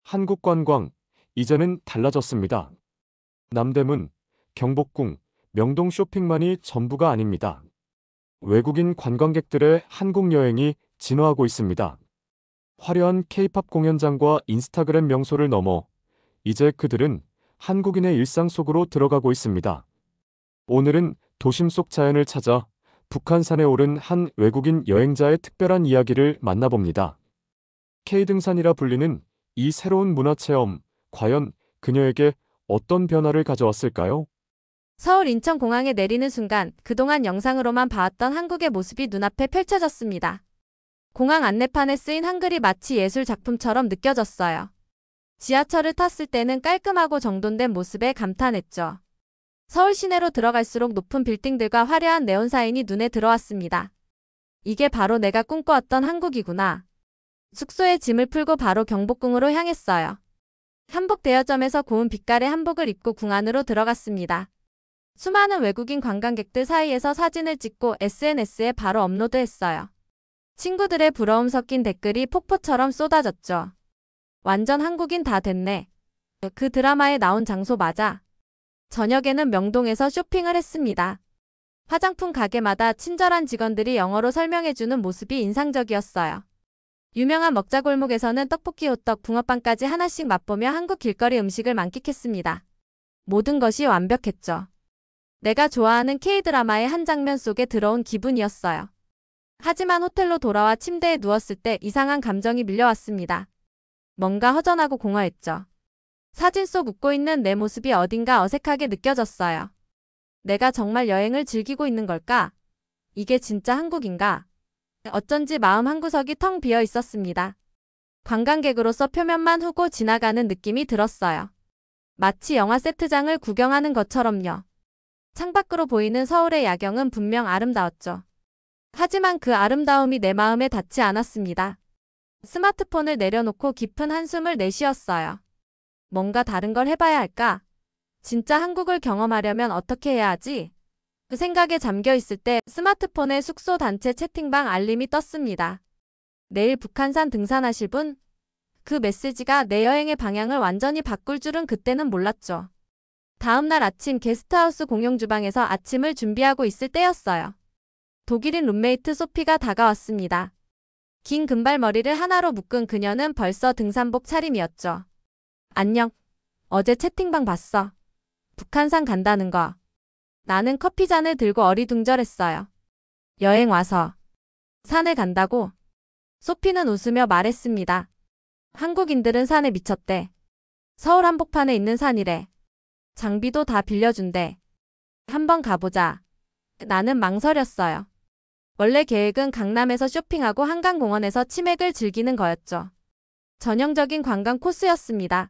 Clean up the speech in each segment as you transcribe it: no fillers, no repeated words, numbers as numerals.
한국 관광, 이제는 달라졌습니다. 남대문, 경복궁, 명동 쇼핑만이 전부가 아닙니다. 외국인 관광객들의 한국 여행이 진화하고 있습니다. 화려한 K-팝 공연장과 인스타그램 명소를 넘어 이제 그들은 한국인의 일상 속으로 들어가고 있습니다. 오늘은 도심 속 자연을 찾아 북한산에 오른 한 외국인 여행자의 특별한 이야기를 만나봅니다. K등산이라 불리는 이 새로운 문화체험, 과연 그녀에게 어떤 변화를 가져왔을까요? 서울 인천공항에 내리는 순간 그동안 영상으로만 봐왔던 한국의 모습이 눈앞에 펼쳐졌습니다. 공항 안내판에 쓰인 한글이 마치 예술 작품처럼 느껴졌어요. 지하철을 탔을 때는 깔끔하고 정돈된 모습에 감탄했죠. 서울 시내로 들어갈수록 높은 빌딩들과 화려한 네온 사인이 눈에 들어왔습니다. 이게 바로 내가 꿈꿔왔던 한국이구나. 숙소에 짐을 풀고 바로 경복궁으로 향했어요. 한복 대여점에서 고운 빛깔의 한복을 입고 궁 안으로 들어갔습니다. 수많은 외국인 관광객들 사이에서 사진을 찍고 SNS에 바로 업로드했어요. 친구들의 부러움 섞인 댓글이 폭포처럼 쏟아졌죠. 완전 한국인 다 됐네. 그 드라마에 나온 장소 맞아. 저녁에는 명동에서 쇼핑을 했습니다. 화장품 가게마다 친절한 직원들이 영어로 설명해주는 모습이 인상적이었어요. 유명한 먹자골목에서는 떡볶이, 호떡, 붕어빵까지 하나씩 맛보며 한국 길거리 음식을 만끽했습니다. 모든 것이 완벽했죠. 내가 좋아하는 K-드라마의 한 장면 속에 들어온 기분이었어요. 하지만 호텔로 돌아와 침대에 누웠을 때 이상한 감정이 밀려왔습니다. 뭔가 허전하고 공허했죠. 사진 속 웃고 있는 내 모습이 어딘가 어색하게 느껴졌어요. 내가 정말 여행을 즐기고 있는 걸까? 이게 진짜 한국인가? 어쩐지 마음 한구석이 텅 비어 있었습니다. 관광객으로서 표면만 후고 지나가는 느낌이 들었어요. 마치 영화 세트장을 구경하는 것처럼요. 창밖으로 보이는 서울의 야경은 분명 아름다웠죠. 하지만 그 아름다움이 내 마음에 닿지 않았습니다. 스마트폰을 내려놓고 깊은 한숨을 내쉬었어요. 뭔가 다른 걸 해봐야 할까? 진짜 한국을 경험하려면 어떻게 해야 하지? 그 생각에 잠겨 있을 때 스마트폰에 숙소 단체 채팅방 알림이 떴습니다. 내일 북한산 등산하실 분? 그 메시지가 내 여행의 방향을 완전히 바꿀 줄은 그때는 몰랐죠. 다음날 아침 게스트하우스 공용주방에서 아침을 준비하고 있을 때였어요. 독일인 룸메이트 소피가 다가왔습니다. 긴 금발머리를 하나로 묶은 그녀는 벌써 등산복 차림이었죠. 안녕. 어제 채팅방 봤어. 북한산 간다는 거. 나는 커피잔을 들고 어리둥절했어요. 여행 와서 산에 간다고? 소피는 웃으며 말했습니다. 한국인들은 산에 미쳤대. 서울 한복판에 있는 산이래. 장비도 다 빌려준대. 한번 가보자. 나는 망설였어요. 원래 계획은 강남에서 쇼핑하고 한강공원에서 치맥을 즐기는 거였죠. 전형적인 관광 코스였습니다.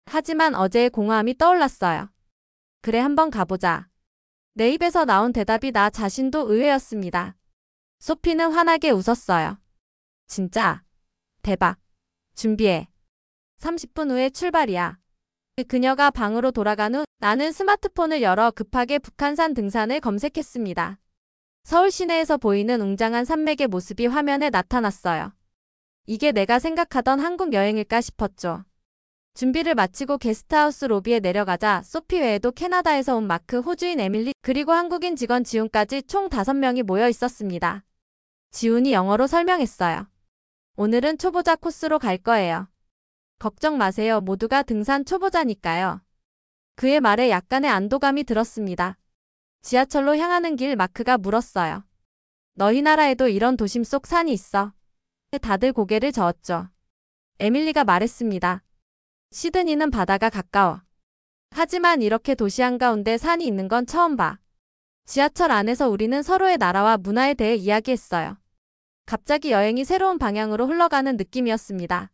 하지만 어제의 공허함이 떠올랐어요. 그래, 한번 가보자. 내 입에서 나온 대답이 나 자신도 의외였습니다. 소피는 환하게 웃었어요. 진짜? 대박. 준비해. 30분 후에 출발이야. 그녀가 방으로 돌아간 후 나는 스마트폰을 열어 급하게 북한산 등산을 검색했습니다. 서울 시내에서 보이는 웅장한 산맥의 모습이 화면에 나타났어요. 이게 내가 생각하던 한국 여행일까 싶었죠. 준비를 마치고 게스트하우스 로비에 내려가자 소피 외에도 캐나다에서 온 마크, 호주인 에밀리, 그리고 한국인 직원 지훈까지 총 5명이 모여 있었습니다. 지훈이 영어로 설명했어요. 오늘은 초보자 코스로 갈 거예요. 걱정 마세요. 모두가 등산 초보자니까요. 그의 말에 약간의 안도감이 들었습니다. 지하철로 향하는 길 마크가 물었어요. 너희 나라에도 이런 도심 속 산이 있어? 다들 고개를 저었죠. 에밀리가 말했습니다. 시드니는 바다가 가까워. 하지만 이렇게 도시 한가운데 산이 있는 건 처음 봐. 지하철 안에서 우리는 서로의 나라와 문화에 대해 이야기했어요. 갑자기 여행이 새로운 방향으로 흘러가는 느낌이었습니다.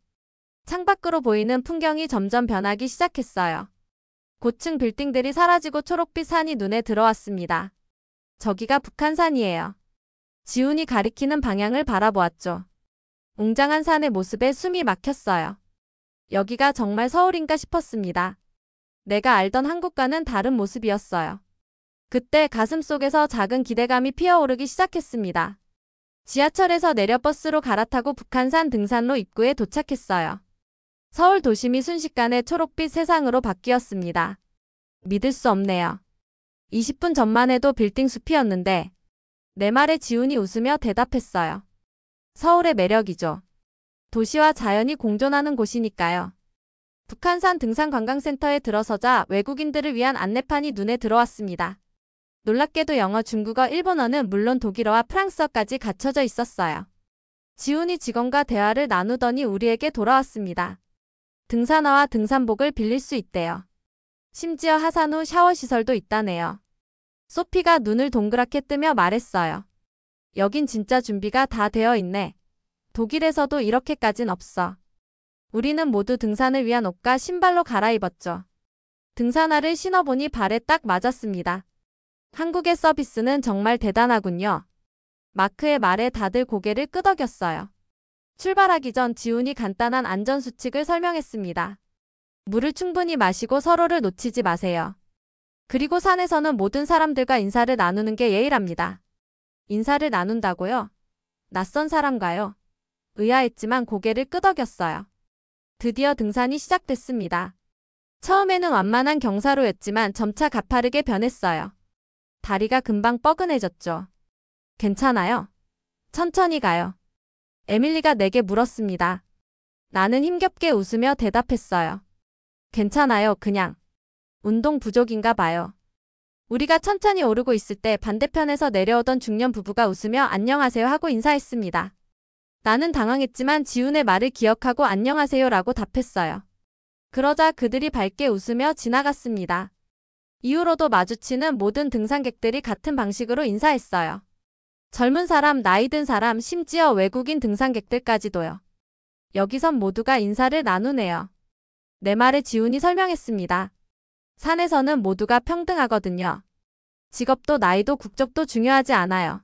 창밖으로 보이는 풍경이 점점 변하기 시작했어요. 고층 빌딩들이 사라지고 초록빛 산이 눈에 들어왔습니다. 저기가 북한산이에요. 지훈이 가리키는 방향을 바라보았죠. 웅장한 산의 모습에 숨이 막혔어요. 여기가 정말 서울인가 싶었습니다. 내가 알던 한국과는 다른 모습이었어요. 그때 가슴속에서 작은 기대감이 피어오르기 시작했습니다. 지하철에서 내려 버스로 갈아타고 북한산 등산로 입구에 도착했어요. 서울 도심이 순식간에 초록빛 세상으로 바뀌었습니다. 믿을 수 없네요. 20분 전만 해도 빌딩 숲이었는데 내 말에 지훈이 웃으며 대답했어요. 서울의 매력이죠. 도시와 자연이 공존하는 곳이니까요. 북한산 등산관광센터에 들어서자 외국인들을 위한 안내판이 눈에 들어왔습니다. 놀랍게도 영어, 중국어, 일본어는 물론 독일어와 프랑스어까지 갖춰져 있었어요. 지훈이 직원과 대화를 나누더니 우리에게 돌아왔습니다. 등산화와 등산복을 빌릴 수 있대요. 심지어 하산 후 샤워 시설도 있다네요. 소피가 눈을 동그랗게 뜨며 말했어요. 여긴 진짜 준비가 다 되어 있네. 독일에서도 이렇게까진 없어. 우리는 모두 등산을 위한 옷과 신발로 갈아입었죠. 등산화를 신어보니 발에 딱 맞았습니다. 한국의 서비스는 정말 대단하군요. 마크의 말에 다들 고개를 끄덕였어요. 출발하기 전 지훈이 간단한 안전수칙을 설명했습니다. 물을 충분히 마시고 서로를 놓치지 마세요. 그리고 산에서는 모든 사람들과 인사를 나누는 게 예의랍니다. 인사를 나눈다고요? 낯선 사람과요? 의아했지만 고개를 끄덕였어요. 드디어 등산이 시작됐습니다. 처음에는 완만한 경사로였지만 점차 가파르게 변했어요. 다리가 금방 뻐근해졌죠. 괜찮아요? 천천히 가요. 에밀리가 내게 물었습니다. 나는 힘겹게 웃으며 대답했어요. 괜찮아요, 그냥. 운동 부족인가 봐요. 우리가 천천히 오르고 있을 때 반대편에서 내려오던 중년 부부가 웃으며 안녕하세요 하고 인사했습니다. 나는 당황했지만 지훈의 말을 기억하고 안녕하세요라고 답했어요. 그러자 그들이 밝게 웃으며 지나갔습니다. 이후로도 마주치는 모든 등산객들이 같은 방식으로 인사했어요. 젊은 사람, 나이 든 사람, 심지어 외국인 등산객들까지도요. 여기선 모두가 인사를 나누네요. 내 말에 지훈이 설명했습니다. 산에서는 모두가 평등하거든요. 직업도 나이도 국적도 중요하지 않아요.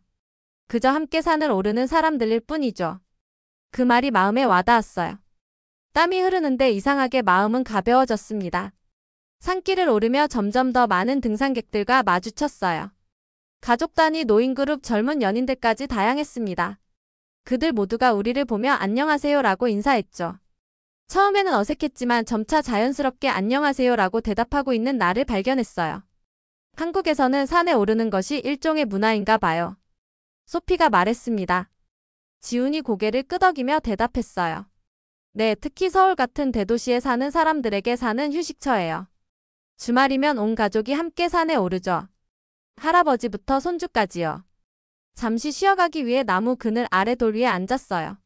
그저 함께 산을 오르는 사람들일 뿐이죠. 그 말이 마음에 와닿았어요. 땀이 흐르는데 이상하게 마음은 가벼워졌습니다. 산길을 오르며 점점 더 많은 등산객들과 마주쳤어요. 가족 단위, 노인 그룹, 젊은 연인들까지 다양했습니다. 그들 모두가 우리를 보며 안녕하세요라고 인사했죠. 처음에는 어색했지만 점차 자연스럽게 안녕하세요라고 대답하고 있는 나를 발견했어요. 한국에서는 산에 오르는 것이 일종의 문화인가 봐요. 소피가 말했습니다. 지훈이 고개를 끄덕이며 대답했어요. 네, 특히 서울 같은 대도시에 사는 사람들에게 산은 휴식처예요. 주말이면 온 가족이 함께 산에 오르죠. 할아버지부터 손주까지요. 잠시 쉬어가기 위해 나무 그늘 아래 돌 위에 앉았어요.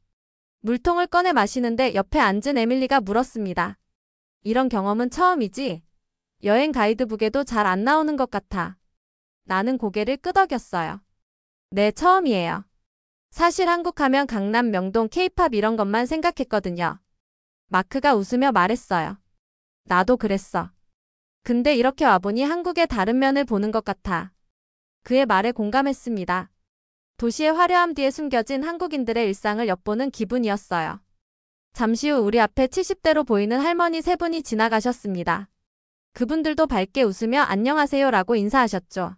물통을 꺼내 마시는데 옆에 앉은 에밀리가 물었습니다. 이런 경험은 처음이지? 여행 가이드북에도 잘 안 나오는 것 같아. 나는 고개를 끄덕였어요. 네, 처음이에요. 사실 한국 하면 강남, 명동, 케이팝 이런 것만 생각했거든요. 마크가 웃으며 말했어요. 나도 그랬어. 근데 이렇게 와보니 한국의 다른 면을 보는 것 같아. 그의 말에 공감했습니다. 도시의 화려함 뒤에 숨겨진 한국인들의 일상을 엿보는 기분이었어요. 잠시 후 우리 앞에 70대로 보이는 할머니 세 분이 지나가셨습니다. 그분들도 밝게 웃으며 안녕하세요라고 인사하셨죠.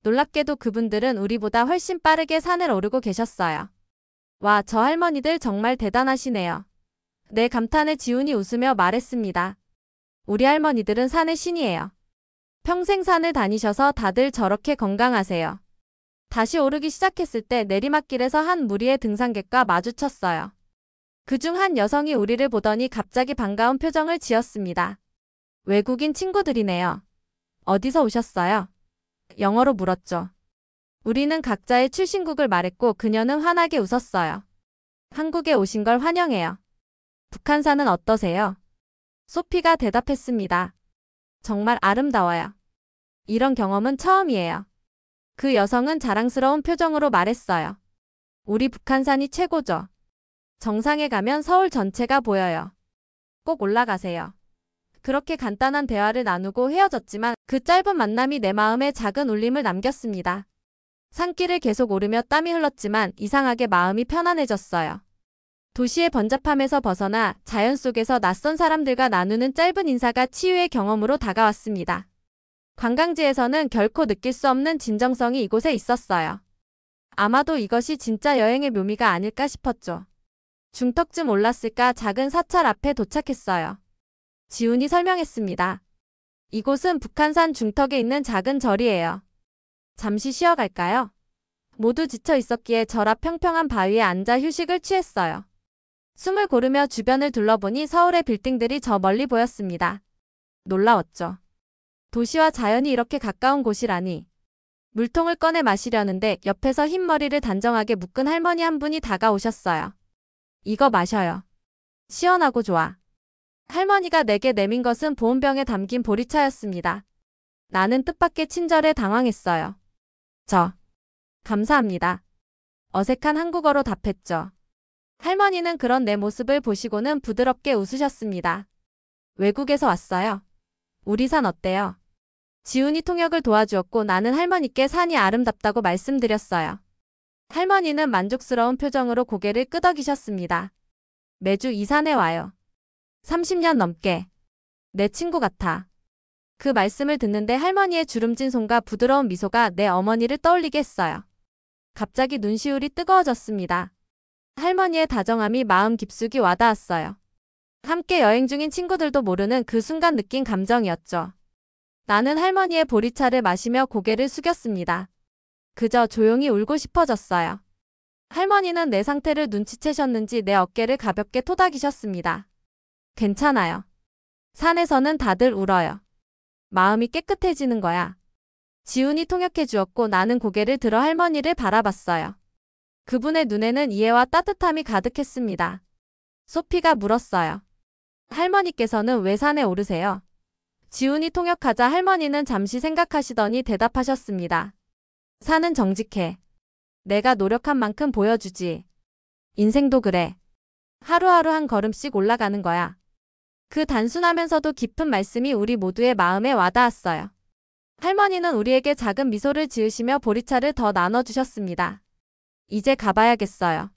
놀랍게도 그분들은 우리보다 훨씬 빠르게 산을 오르고 계셨어요. 와, 저 할머니들 정말 대단하시네요. 네, 감탄에 지훈이 웃으며 말했습니다. 우리 할머니들은 산의 신이에요. 평생 산을 다니셔서 다들 저렇게 건강하세요. 다시 오르기 시작했을 때 내리막길에서 한 무리의 등산객과 마주쳤어요. 그중 한 여성이 우리를 보더니 갑자기 반가운 표정을 지었습니다. 외국인 친구들이네요. 어디서 오셨어요? 영어로 물었죠. 우리는 각자의 출신국을 말했고 그녀는 환하게 웃었어요. 한국에 오신 걸 환영해요. 북한산은 어떠세요? 소피가 대답했습니다. 정말 아름다워요. 이런 경험은 처음이에요. 그 여성은 자랑스러운 표정으로 말했어요. 우리 북한산이 최고죠. 정상에 가면 서울 전체가 보여요. 꼭 올라가세요. 그렇게 간단한 대화를 나누고 헤어졌지만 그 짧은 만남이 내 마음에 작은 울림을 남겼습니다. 산길을 계속 오르며 땀이 흘렀지만 이상하게 마음이 편안해졌어요. 도시의 번잡함에서 벗어나 자연 속에서 낯선 사람들과 나누는 짧은 인사가 치유의 경험으로 다가왔습니다. 관광지에서는 결코 느낄 수 없는 진정성이 이곳에 있었어요. 아마도 이것이 진짜 여행의 묘미가 아닐까 싶었죠. 중턱쯤 올랐을까 작은 사찰 앞에 도착했어요. 지훈이 설명했습니다. 이곳은 북한산 중턱에 있는 작은 절이에요. 잠시 쉬어갈까요? 모두 지쳐 있었기에 절 앞 평평한 바위에 앉아 휴식을 취했어요. 숨을 고르며 주변을 둘러보니 서울의 빌딩들이 저 멀리 보였습니다. 놀라웠죠. 도시와 자연이 이렇게 가까운 곳이라니. 물통을 꺼내 마시려는데 옆에서 흰 머리를 단정하게 묶은 할머니 한 분이 다가오셨어요. 이거 마셔요. 시원하고 좋아. 할머니가 내게 내민 것은 보온병에 담긴 보리차였습니다. 나는 뜻밖의 친절에 당황했어요. 감사합니다. 어색한 한국어로 답했죠. 할머니는 그런 내 모습을 보시고는 부드럽게 웃으셨습니다. 외국에서 왔어요. 우리 산 어때요? 지훈이 통역을 도와주었고 나는 할머니께 산이 아름답다고 말씀드렸어요. 할머니는 만족스러운 표정으로 고개를 끄덕이셨습니다. 매주 이 산에 와요. 30년 넘게. 내 친구 같아. 그 말씀을 듣는데 할머니의 주름진 손과 부드러운 미소가 내 어머니를 떠올리게 했어요. 갑자기 눈시울이 뜨거워졌습니다. 할머니의 다정함이 마음 깊숙이 와닿았어요. 함께 여행 중인 친구들도 모르는 그 순간 느낀 감정이었죠. 나는 할머니의 보리차를 마시며 고개를 숙였습니다. 그저 조용히 울고 싶어졌어요. 할머니는 내 상태를 눈치채셨는지 내 어깨를 가볍게 토닥이셨습니다. 괜찮아요. 산에서는 다들 울어요. 마음이 깨끗해지는 거야. 지훈이 통역해 주었고 나는 고개를 들어 할머니를 바라봤어요. 그분의 눈에는 이해와 따뜻함이 가득했습니다. 소피가 물었어요. 할머니께서는 왜 산에 오르세요? 지훈이 통역하자 할머니는 잠시 생각하시더니 대답하셨습니다. 산은 정직해. 내가 노력한 만큼 보여주지. 인생도 그래. 하루하루 한 걸음씩 올라가는 거야. 그 단순하면서도 깊은 말씀이 우리 모두의 마음에 와닿았어요. 할머니는 우리에게 작은 미소를 지으시며 보리차를 더 나눠주셨습니다. 이제 가봐야겠어요.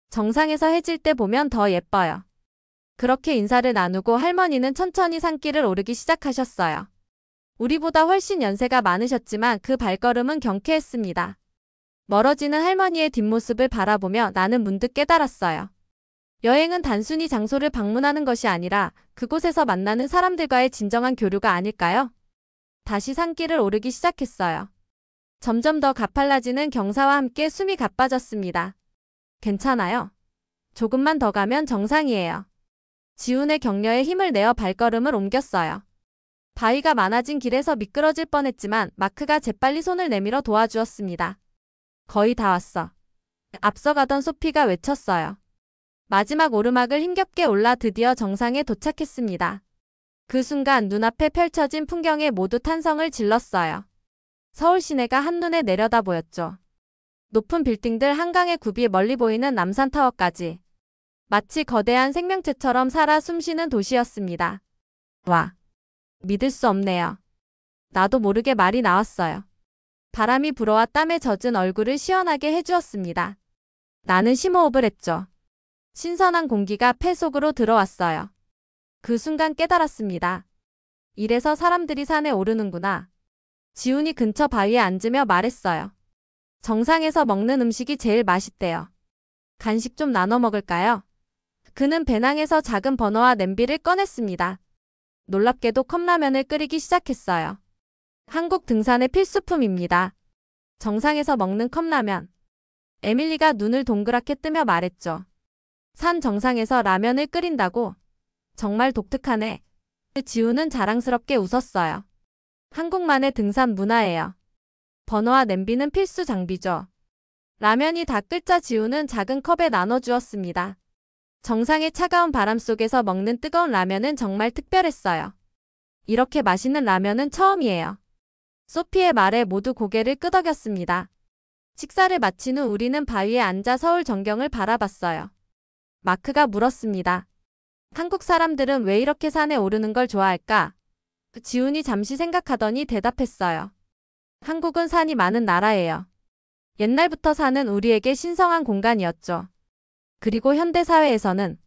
정상에서 해질 때 보면 더 예뻐요. 그렇게 인사를 나누고 할머니는 천천히 산길을 오르기 시작하셨어요. 우리보다 훨씬 연세가 많으셨지만 그 발걸음은 경쾌했습니다. 멀어지는 할머니의 뒷모습을 바라보며 나는 문득 깨달았어요. 여행은 단순히 장소를 방문하는 것이 아니라 그곳에서 만나는 사람들과의 진정한 교류가 아닐까요? 다시 산길을 오르기 시작했어요. 점점 더 가팔라지는 경사와 함께 숨이 가빠졌습니다. 괜찮아요. 조금만 더 가면 정상이에요. 지훈의 격려에 힘을 내어 발걸음을 옮겼어요. 바위가 많아진 길에서 미끄러질 뻔했지만 마크가 재빨리 손을 내밀어 도와주었습니다. 거의 다 왔어. 앞서가던 소피가 외쳤어요. 마지막 오르막을 힘겹게 올라 드디어 정상에 도착했습니다. 그 순간 눈앞에 펼쳐진 풍경에 모두 탄성을 질렀어요. 서울 시내가 한눈에 내려다 보였죠. 높은 빌딩들 한강의 굽이 멀리 보이는 남산타워까지. 마치 거대한 생명체처럼 살아 숨쉬는 도시였습니다. 와, 믿을 수 없네요. 나도 모르게 말이 나왔어요. 바람이 불어와 땀에 젖은 얼굴을 시원하게 해주었습니다. 나는 심호흡을 했죠. 신선한 공기가 폐 속으로 들어왔어요. 그 순간 깨달았습니다. 이래서 사람들이 산에 오르는구나. 지훈이 근처 바위에 앉으며 말했어요. 정상에서 먹는 음식이 제일 맛있대요. 간식 좀 나눠 먹을까요? 그는 배낭에서 작은 버너와 냄비를 꺼냈습니다. 놀랍게도 컵라면을 끓이기 시작했어요. 한국 등산의 필수품입니다. 정상에서 먹는 컵라면. 에밀리가 눈을 동그랗게 뜨며 말했죠. 산 정상에서 라면을 끓인다고? 정말 독특하네. 지훈은 자랑스럽게 웃었어요. 한국만의 등산 문화예요. 버너와 냄비는 필수 장비죠. 라면이 다 끓자 지훈은 작은 컵에 나눠주었습니다. 정상의 차가운 바람 속에서 먹는 뜨거운 라면은 정말 특별했어요. 이렇게 맛있는 라면은 처음이에요. 소피의 말에 모두 고개를 끄덕였습니다. 식사를 마친 후 우리는 바위에 앉아 서울 전경을 바라봤어요. 마크가 물었습니다. 한국 사람들은 왜 이렇게 산에 오르는 걸 좋아할까? 지훈이 잠시 생각하더니 대답했어요. 한국은 산이 많은 나라예요. 옛날부터 산은 우리에게 신성한 공간이었죠. 그리고 현대사회에서는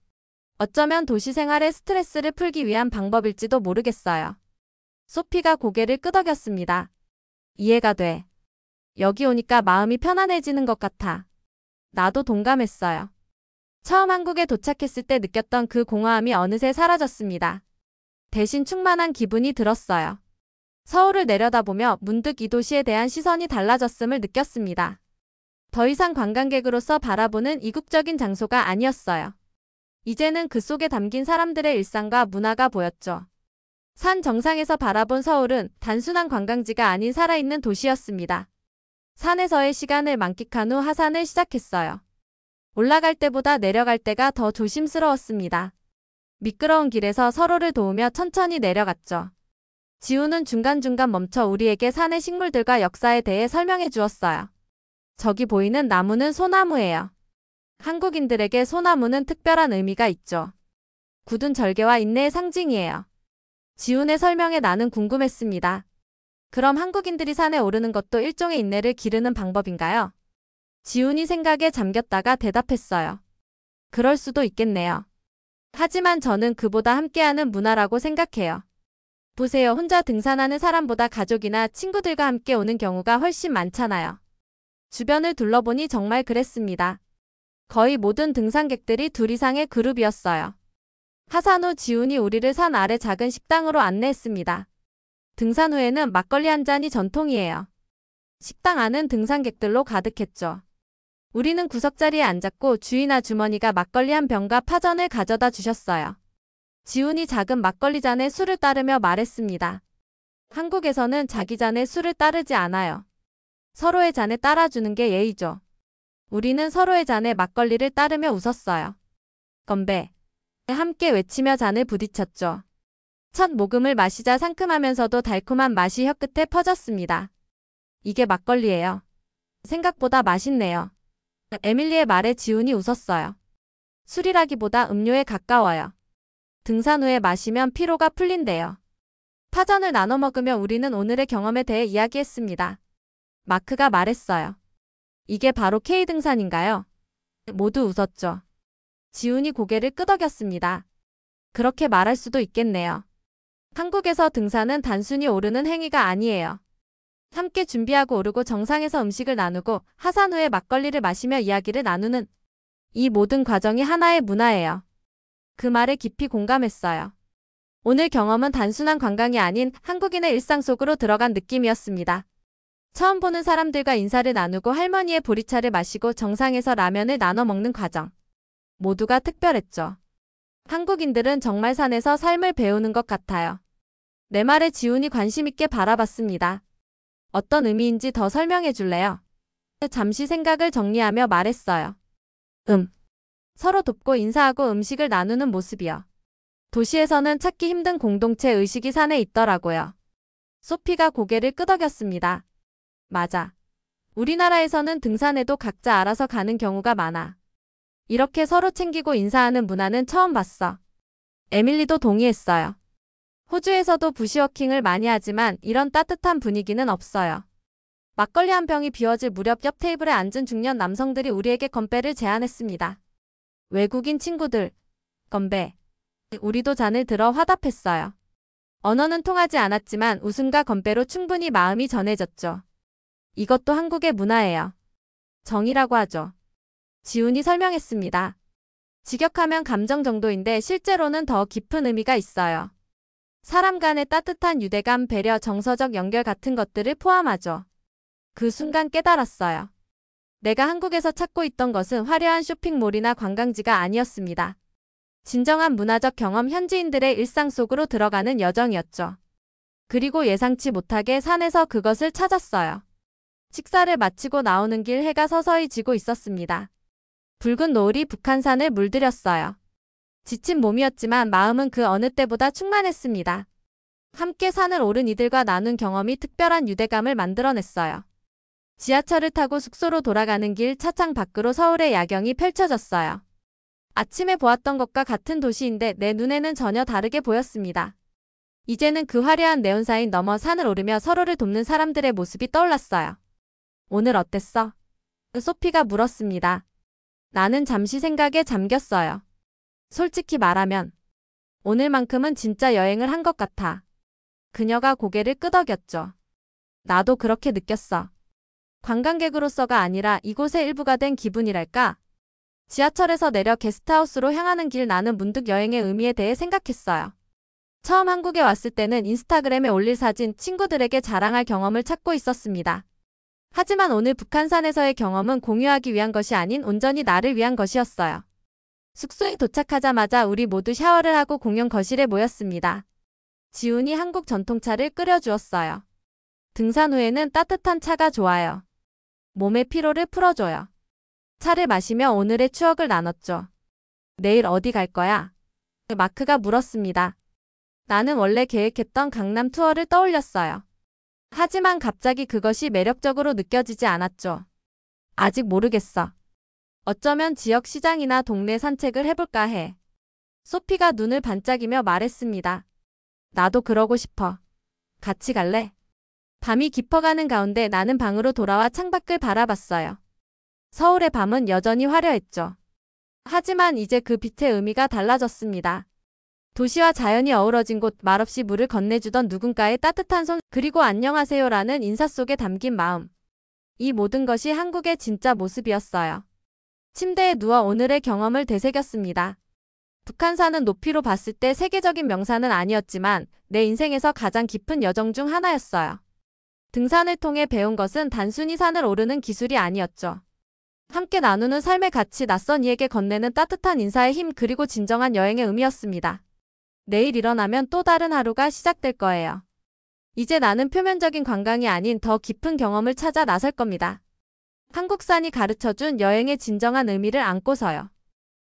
어쩌면 도시 생활의 스트레스를 풀기 위한 방법일지도 모르겠어요. 소피가 고개를 끄덕였습니다. 이해가 돼. 여기 오니까 마음이 편안해지는 것 같아. 나도 동감했어요. 처음 한국에 도착했을 때 느꼈던 그 공허함이 어느새 사라졌습니다. 대신 충만한 기분이 들었어요. 서울을 내려다보며 문득 이 도시에 대한 시선이 달라졌음을 느꼈습니다. 더 이상 관광객으로서 바라보는 이국적인 장소가 아니었어요. 이제는 그 속에 담긴 사람들의 일상과 문화가 보였죠. 산 정상에서 바라본 서울은 단순한 관광지가 아닌 살아있는 도시였습니다. 산에서의 시간을 만끽한 후 하산을 시작했어요. 올라갈 때보다 내려갈 때가 더 조심스러웠습니다. 미끄러운 길에서 서로를 도우며 천천히 내려갔죠. 지우는 중간중간 멈춰 우리에게 산의 식물들과 역사에 대해 설명해 주었어요. 저기 보이는 나무는 소나무예요. 한국인들에게 소나무는 특별한 의미가 있죠. 굳은 절개와 인내의 상징이에요. 지훈의 설명에 나는 궁금했습니다. 그럼 한국인들이 산에 오르는 것도 일종의 인내를 기르는 방법인가요? 지훈이 생각에 잠겼다가 대답했어요. 그럴 수도 있겠네요. 하지만 저는 그보다 함께하는 문화라고 생각해요. 보세요. 혼자 등산하는 사람보다 가족이나 친구들과 함께 오는 경우가 훨씬 많잖아요. 주변을 둘러보니 정말 그랬습니다. 거의 모든 등산객들이 둘 이상의 그룹이었어요. 하산 후 지훈이 우리를 산 아래 작은 식당으로 안내했습니다. 등산 후에는 막걸리 한 잔이 전통이에요. 식당 안은 등산객들로 가득했죠. 우리는 구석자리에 앉았고 주인 아주머니가 막걸리 한 병과 파전을 가져다 주셨어요. 지훈이 작은 막걸리 잔에 술을 따르며 말했습니다. 한국에서는 자기 잔에 술을 따르지 않아요. 서로의 잔에 따라주는 게 예의죠. 우리는 서로의 잔에 막걸리를 따르며 웃었어요. 건배. 함께 외치며 잔을 부딪혔죠. 첫 모금을 마시자 상큼하면서도 달콤한 맛이 혀끝에 퍼졌습니다. 이게 막걸리예요. 생각보다 맛있네요. 에밀리의 말에 지훈이 웃었어요. 술이라기보다 음료에 가까워요. 등산 후에 마시면 피로가 풀린대요. 파전을 나눠 먹으며 우리는 오늘의 경험에 대해 이야기했습니다. 마크가 말했어요. 이게 바로 K등산인가요? 모두 웃었죠. 지훈이 고개를 끄덕였습니다. 그렇게 말할 수도 있겠네요. 한국에서 등산은 단순히 오르는 행위가 아니에요. 함께 준비하고 오르고 정상에서 음식을 나누고 하산 후에 막걸리를 마시며 이야기를 나누는 이 모든 과정이 하나의 문화예요. 그 말에 깊이 공감했어요. 오늘 경험은 단순한 관광이 아닌 한국인의 일상 속으로 들어간 느낌이었습니다. 처음 보는 사람들과 인사를 나누고 할머니의 보리차를 마시고 정상에서 라면을 나눠 먹는 과정. 모두가 특별했죠. 한국인들은 정말 산에서 삶을 배우는 것 같아요. 내 말에 지훈이 관심 있게 바라봤습니다. 어떤 의미인지 더 설명해 줄래요? 잠시 생각을 정리하며 말했어요. 서로 돕고 인사하고 음식을 나누는 모습이요. 도시에서는 찾기 힘든 공동체 의식이 산에 있더라고요. 소피가 고개를 끄덕였습니다. 맞아. 우리나라에서는 등산에도 각자 알아서 가는 경우가 많아. 이렇게 서로 챙기고 인사하는 문화는 처음 봤어. 에밀리도 동의했어요. 호주에서도 부시워킹을 많이 하지만 이런 따뜻한 분위기는 없어요. 막걸리 한 병이 비워질 무렵 옆 테이블에 앉은 중년 남성들이 우리에게 건배를 제안했습니다. 외국인 친구들, 건배. 우리도 잔을 들어 화답했어요. 언어는 통하지 않았지만 웃음과 건배로 충분히 마음이 전해졌죠. 이것도 한국의 문화예요. 정이라고 하죠. 지훈이 설명했습니다. 직역하면 감정 정도인데 실제로는 더 깊은 의미가 있어요. 사람 간의 따뜻한 유대감, 배려, 정서적 연결 같은 것들을 포함하죠. 그 순간 깨달았어요. 내가 한국에서 찾고 있던 것은 화려한 쇼핑몰이나 관광지가 아니었습니다. 진정한 문화적 경험, 현지인들의 일상 속으로 들어가는 여정이었죠. 그리고 예상치 못하게 산에서 그것을 찾았어요. 식사를 마치고 나오는 길 해가 서서히 지고 있었습니다. 붉은 노을이 북한산을 물들였어요. 지친 몸이었지만 마음은 그 어느 때보다 충만했습니다. 함께 산을 오른 이들과 나눈 경험이 특별한 유대감을 만들어냈어요. 지하철을 타고 숙소로 돌아가는 길 차창 밖으로 서울의 야경이 펼쳐졌어요. 아침에 보았던 것과 같은 도시인데 내 눈에는 전혀 다르게 보였습니다. 이제는 그 화려한 네온사인 너머 산을 오르며 서로를 돕는 사람들의 모습이 떠올랐어요. 오늘 어땠어? 소피가 물었습니다. 나는 잠시 생각에 잠겼어요. 솔직히 말하면 오늘만큼은 진짜 여행을 한 것 같아. 그녀가 고개를 끄덕였죠. 나도 그렇게 느꼈어. 관광객으로서가 아니라 이곳의 일부가 된 기분이랄까? 지하철에서 내려 게스트하우스로 향하는 길 나는 문득 여행의 의미에 대해 생각했어요. 처음 한국에 왔을 때는 인스타그램에 올릴 사진, 친구들에게 자랑할 경험을 찾고 있었습니다. 하지만 오늘 북한산에서의 경험은 공유하기 위한 것이 아닌 온전히 나를 위한 것이었어요. 숙소에 도착하자마자 우리 모두 샤워를 하고 공용 거실에 모였습니다. 지훈이 한국 전통차를 끓여주었어요. 등산 후에는 따뜻한 차가 좋아요. 몸의 피로를 풀어줘요. 차를 마시며 오늘의 추억을 나눴죠. 내일 어디 갈 거야? 마크가 물었습니다. 나는 원래 계획했던 강남 투어를 떠올렸어요. 하지만 갑자기 그것이 매력적으로 느껴지지 않았죠. 아직 모르겠어. 어쩌면 지역 시장이나 동네 산책을 해볼까 해. 소피가 눈을 반짝이며 말했습니다. 나도 그러고 싶어. 같이 갈래? 밤이 깊어가는 가운데 나는 방으로 돌아와 창밖을 바라봤어요. 서울의 밤은 여전히 화려했죠. 하지만 이제 그 빛의 의미가 달라졌습니다. 도시와 자연이 어우러진 곳, 말없이 물을 건네주던 누군가의 따뜻한 손, 그리고 안녕하세요라는 인사 속에 담긴 마음. 이 모든 것이 한국의 진짜 모습이었어요. 침대에 누워 오늘의 경험을 되새겼습니다. 북한산은 높이로 봤을 때 세계적인 명산은 아니었지만 내 인생에서 가장 깊은 여정 중 하나였어요. 등산을 통해 배운 것은 단순히 산을 오르는 기술이 아니었죠. 함께 나누는 삶의 가치, 낯선 이에게 건네는 따뜻한 인사의 힘, 그리고 진정한 여행의 의미였습니다. 내일 일어나면 또 다른 하루가 시작될 거예요. 이제 나는 표면적인 관광이 아닌 더 깊은 경험을 찾아 나설 겁니다. 한국산이 가르쳐준 여행의 진정한 의미를 안고서요.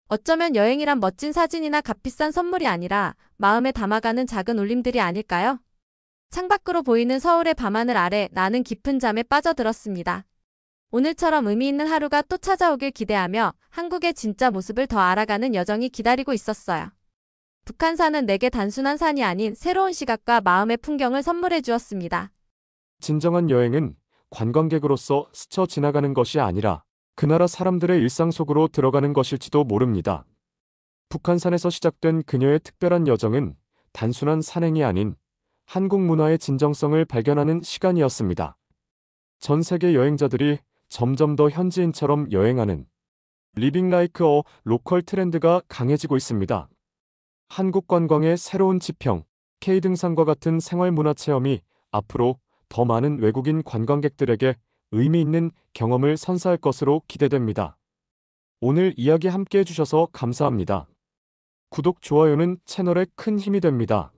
어쩌면 여행이란 멋진 사진이나 값비싼 선물이 아니라 마음에 담아가는 작은 울림들이 아닐까요? 창밖으로 보이는 서울의 밤하늘 아래 나는 깊은 잠에 빠져들었습니다. 오늘처럼 의미 있는 하루가 또 찾아오길 기대하며 한국의 진짜 모습을 더 알아가는 여정이 기다리고 있었어요. 북한산은 내게 단순한 산이 아닌 새로운 시각과 마음의 풍경을 선물해 주었습니다. 진정한 여행은 관광객으로서 스쳐 지나가는 것이 아니라 그 나라 사람들의 일상 속으로 들어가는 것일지도 모릅니다. 북한산에서 시작된 그녀의 특별한 여정은 단순한 산행이 아닌 한국 문화의 진정성을 발견하는 시간이었습니다. 전 세계 여행자들이 점점 더 현지인처럼 여행하는 리빙 라이크 어 로컬 트렌드가 강해지고 있습니다. 한국 관광의 새로운 지평, K등산과 같은 생활 문화 체험이 앞으로 더 많은 외국인 관광객들에게 의미 있는 경험을 선사할 것으로 기대됩니다. 오늘 이야기 함께 해주셔서 감사합니다. 구독, 좋아요는 채널에 큰 힘이 됩니다.